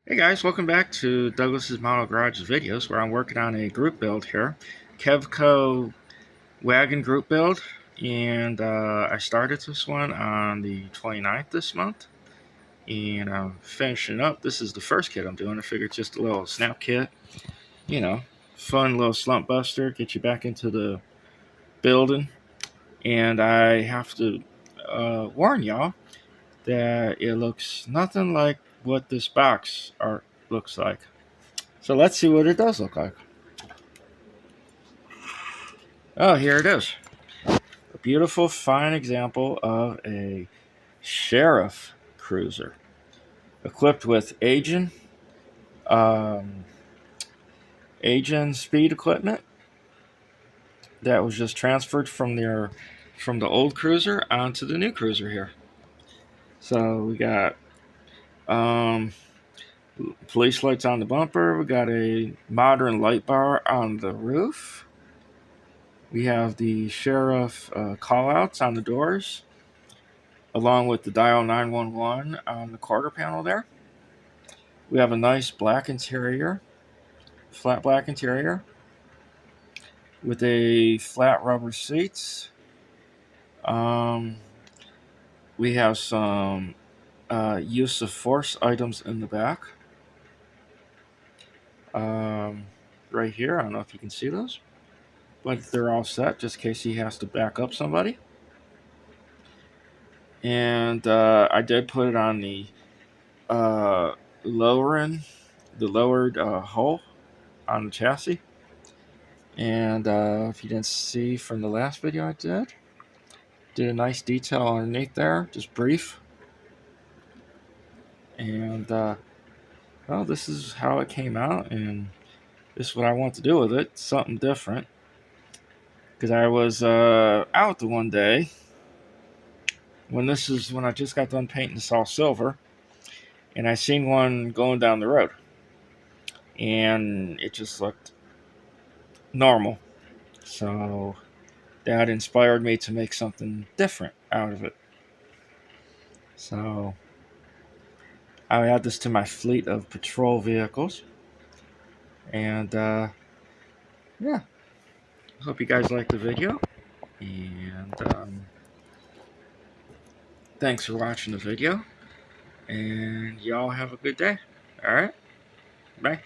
Hey guys, welcome back to Douglas's Model Garage videos, where I'm working on a group build here, Kevco wagon group build, and I started this one on the 29th this month, and I'm finishing up. This is the first kit I'm doing. I figured just a little snap kit, you know, fun little slump buster, get you back into the building, and I have to warn y'all that it looks nothing like what this box art looks like. So let's see what it does look like. Oh, here it is. A beautiful, fine example of a sheriff cruiser equipped with um, agent speed equipment that was just transferred from the old cruiser onto the new cruiser here. So we got um, police lights on the bumper. We got a modern light bar on the roof. We have the sheriff callouts on the doors, along with the dial 911 on the quarter panel there. We have a nice black interior, flat black interior, with a flat rubber seats. Um, we have some use of force items in the back. Um, right here, I don't know if you can see those, but they're all set just in case he has to back up somebody. And I did put it on the uh, lowering, the lowered hull on the chassis. And if you didn't see from the last video I did a nice detail underneath there, just brief. And well, this is how it came out, and this is what I want to do with it. Something different. Because I was out the one day when I just got done painting this all silver, and I seen one going down the road, and it just looked normal. So that inspired me to make something different out of it. So I add this to my fleet of patrol vehicles, and yeah, hope you guys liked the video, and thanks for watching the video, and y'all have a good day. All right, bye.